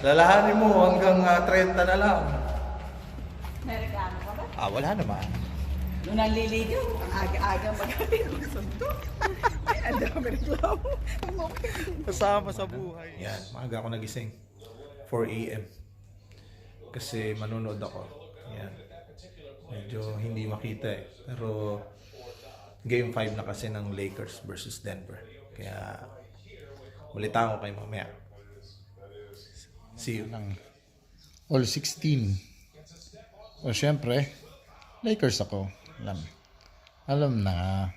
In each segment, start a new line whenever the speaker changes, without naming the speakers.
Lalahanin mo hanggang 30 na lang.
May reklamo ka ba?
Wala naman.
Nung nanliligaw, ang aga-aga mag-atin ang suntok. Ay, ang dami reklamo.
Kasama sa buhay. Yan, maaga ako nagising. 4 a.m. Kasi manonood ako. Yan. Medyo hindi makita eh. Pero Game 5 na kasi ng Lakers versus Denver. Kaya ulitan ko kayo mamaya. See you.
All 16. O syempre, Lakers ako. Alam na.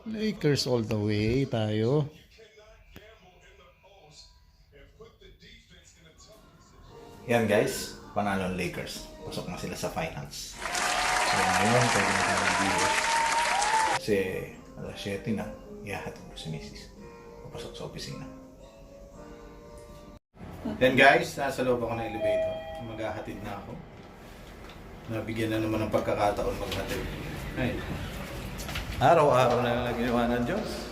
Lakers all the way tayo.
Yan guys, panalo ang Lakers. Pasok na sila sa finals. So ngayon, pwede na tayo mag-viewers. Kasi alas 7 na, ihahatid ko si Mrs. Papasok sa opisina. Then guys, nasa loob ako ng elevator. Maghahatid na ako. Nabigyan na naman ng pagkakataon maghatid. Ay. Araw-araw na lang ginawa ng Diyos.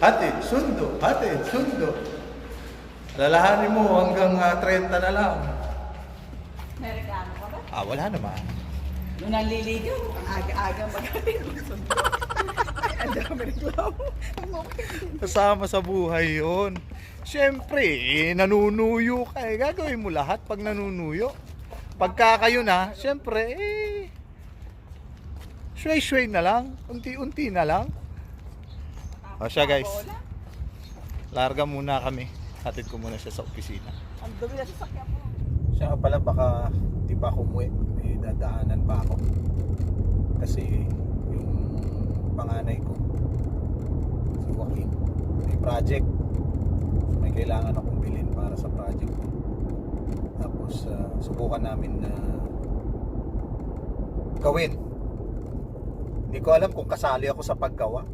Hatid, sundo, hatid, sundo. Lalahanin mo hanggang 30 na lang.
May reklamo ka ba?
Wala naman.
Nung nanliligaw, ang aga-aga mag-atin ang suntok. Ay, ang dami reklamo.
Kasama sa buhay yun. Siyempre, nanunuyo ka eh. Gagawin mo lahat pag nanunuyo. Pagka kayo na, siyempre, shway-shway na lang. Unti-unti na lang. O siya guys, larga muna kami. Hatid ko muna siya sa opisina.
Ang dumi na sasakyan mo.
Siya nga pala, baka di pa ako umuwi. May dadaanan pa ako. Kasi yung panganay ko, si Joaquin, may project. So, may kailangan akong bilhin para sa project ko. Tapos subukan namin na gawin. Hindi ko alam kung kasali ako sa paggawa.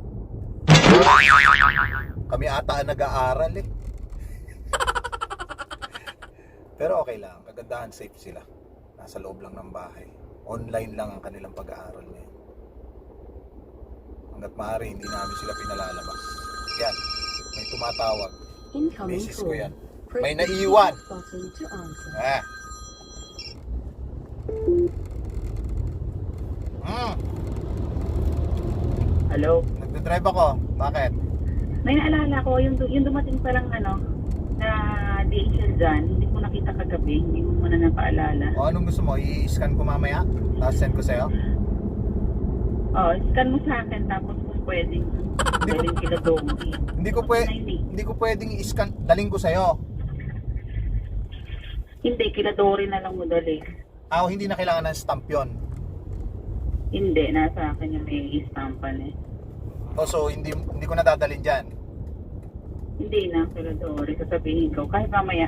Kami ata ang nag-aaral eh. Pero okay lang, kagandahan, safe sila. Nasa loob lang ng bahay. Online lang ang kanilang pag-aaral ngayon. Hanggat maaari, hindi namin sila pinalalabas. Yan, may tumatawag. Misis ko yan. May naiiwan.
Hello?
Nagdadrive ako. Bakit?
May naalala ko, yung dumating parang na DHL dyan, hindi ko nakita kagabi, hindi mo muna napaalala.
O anong gusto mo? I-scan ko mamaya? Tapos send ko sa'yo?
Oo, scan mo sa akin, tapos kung pwedeng kita doon.
Hindi ko pwedeng i-scan. Daling ko sa'yo.
Hindi, kiladori na lang mo dali.
Hindi na kailangan ng stamp yun.
Hindi, nasa akin yung may istampan eh.
So hindi ko nadadalhin dyan.
Hindi na, kiladori, sasabihin ko, kahit mamaya.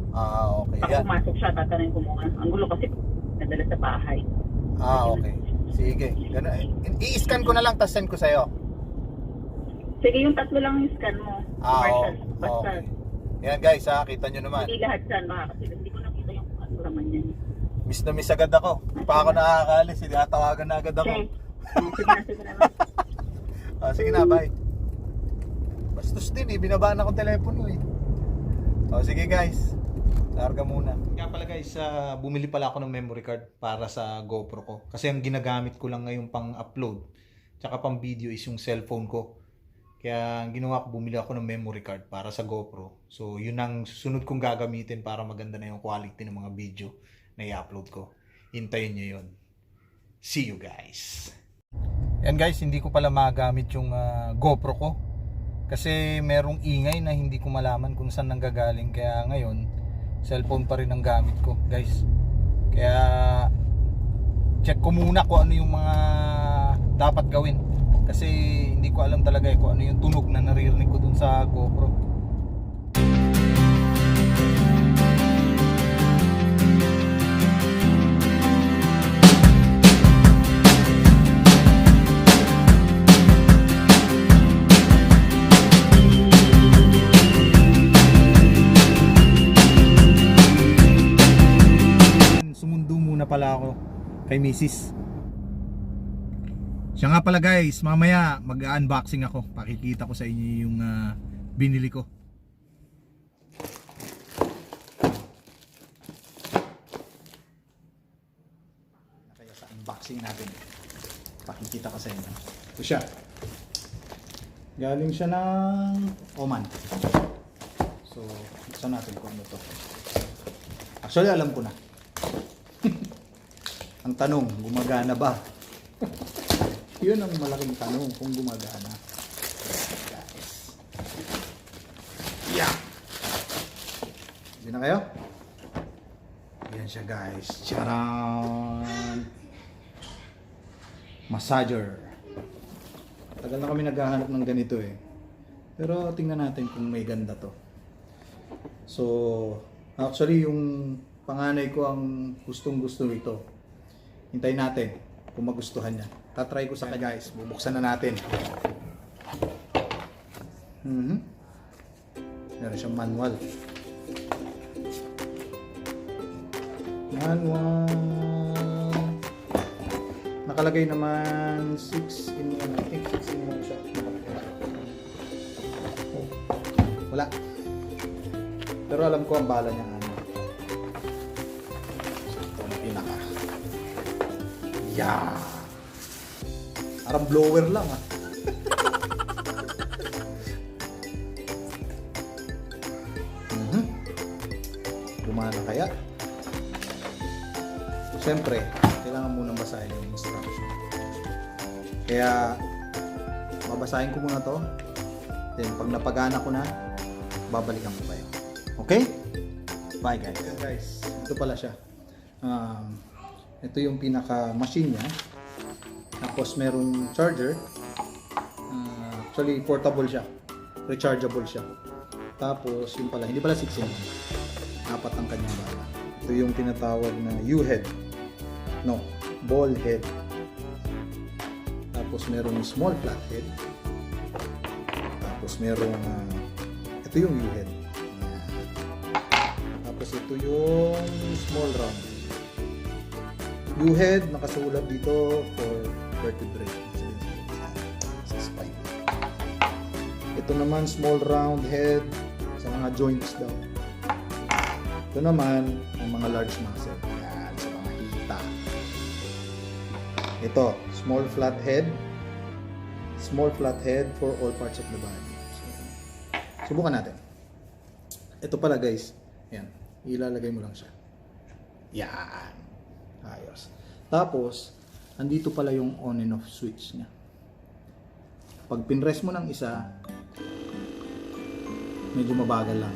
Okay.
Pag pumasok siya, tatanungin ko muna. Ang gulo kasi nadala sa bahay.
Okay. Sige. Ganun. I-scan ko na lang, tapos send ko sa'yo.
Sige, yung tatlo lang yung scan mo. Basta.
Okay. Yan guys, kita nyo naman.
Hindi lahat scan, baka kasi hindi ko nakita yung ano naman yan.
Miss na miss agad ako. Hindi pa ako nakakalis. Hindi natawagan na agad ako.
Sige naman.
Sige na, bye. Bastos din eh. Binabaan akong telepono eh. Sige guys. Larga muna. Kaya pala guys, bumili pala ako ng memory card para sa GoPro ko. Kasi ang ginagamit ko lang ngayon pang upload tsaka pang video is yung cellphone ko. Kaya ang ginawa ko, bumili ako ng memory card para sa GoPro. So yun ang susunod kong gagamitin para maganda na yung quality ng mga video na i-upload ko. Hintayin nyo yun. See you guys. Yan guys, hindi ko pala magamit yung GoPro ko. Kasi merong ingay na hindi ko malaman kung saan nanggagaling. Kaya ngayon, cellphone pa rin ang gamit ko guys. Kaya check ko muna kung ano yung mga dapat gawin. Kasi hindi ko alam talaga kung ano yung tunog na naririnig ko dun sa GoPro. Sumundo muna pala ako kay Mrs. Siya nga pala guys, mamaya mag-unboxing ako. Pakikita ko sa inyo yung binili ko. Sa unboxing natin. Pakikita ko sa inyo. Ito siya. Galing siya ng Oman. So, buksan natin kung ano to. Actually, alam ko na. Ang tanong, gumagana ba? Yun ang malaking tanong kung gumagana. Guys. Yeah! Hindi na kayo? Yan siya guys. Charan! Massager. Tagal na kami naghahanap ng ganito eh. Pero tingnan natin kung may ganda to. So, actually yung panganay ko ang gustong gusto ito. Hintayin natin kung magustuhan niya. Tatry ko sa kanya guys. Bubuksan na natin. Meron siyang manual. Nakalagay naman 6 in 1. I think 6 in 1 siya. Wala. Pero alam ko ang bala niya ano. So, ito ang pinaka. Yeah! Parang blower lang ah. Gumana kaya? Siyempre, kailangan muna basahin yung instruction. Kaya, babasahin ko muna to. Then, pag napagana ko na, babalikan ko kayo. Okay? Bye guys. Ayan guys, ito pala siya. Ito yung pinaka-machine niya. Tapos, merong charger. Actually, portable siya. Rechargeable siya. Tapos, yun pala, hindi pala 6 in 1. 4 ang kanyang bala. Ito yung tinatawag na U-head. No, ball head. Tapos merong small flat head. Tapos merong ito yung U-head. Tapos ito yung small round. U-head nakasulat dito for vertebrae sa spine. Ito naman small round head sa mga joints daw. Ito naman ang mga large muscle. Yan, sa mga hita. Ito, small flat head. Small flat head for all parts of the body. So, subukan natin. Ito pala guys. Yan, ilalagay mo lang siya. Yan. Ayos. Tapos, andito pala yung on and off switch niya. Pag pinrest mo ng isa, medyo mabagal lang.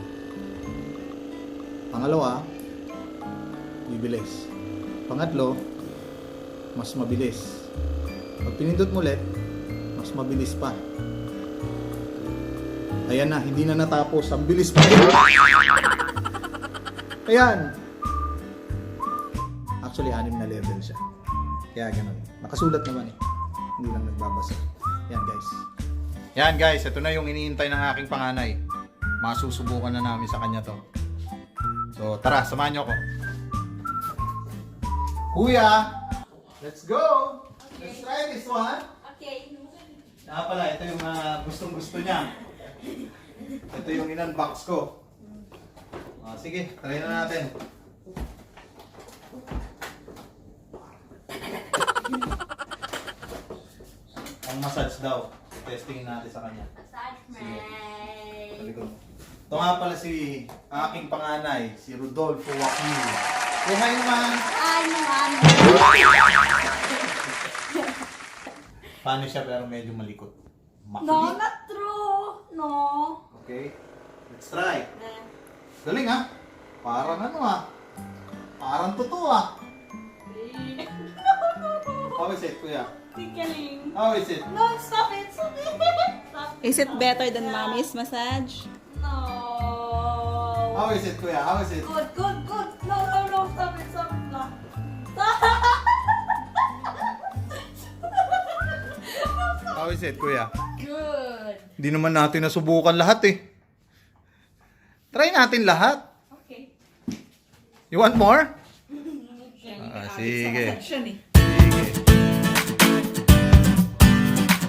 Pangalawa, bibilis. Pangatlo, mas mabilis. Pag pinindot mo ulit, mas mabilis pa. Ayan na, hindi na natapos. Ang bilis pa. Ayan. Actually, 6 na level siya. Kaya ganun. Nakasulat naman eh. Hindi lang nagbabasa. Yan guys. Yan guys, ito na yung iniintay ng aking panganay. Masusubukan na namin sa kanya to. So, tara, samahan niyo ako. Kuya, let's go! Okay. Let's try this one.
Okay.
Pala, ito yung gustong-gusto niya. Ito yung in-unbox ko. Sige, try na natin. Ang massage daw. Testingin natin sa kanya.
Massage, man.
Ito nga pala si aking panganay, si Rodolfo Joaquin. Say hi naman!
Hi naman!
Paano siya pero medyo malikot?
No,
Makulit.
not true. No.
Okay, let's try. Galing ha? Parang ano ha? Parang totoo ha? How is it, kuya?
Tickling.
How is it?
No, stop it. Stop it. Stop it.
Is it better than mommy's massage?
No.
How is it, kuya? How is it?
Good, good, good. No, no, no. Stop it. Stop it. No.
How is it, kuya?
Good.
Hindi naman natin nasubukan lahat eh. Try natin lahat.
Okay.
You want more? Sige. Sige.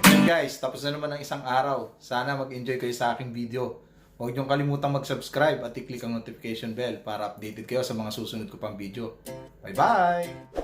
Yan guys, tapos na naman ang isang araw. Sana mag-enjoy kayo sa aking video. Huwag niyong kalimutang mag-subscribe at i-click ang notification bell para updated kayo sa mga susunod ko pang video. Bye-bye!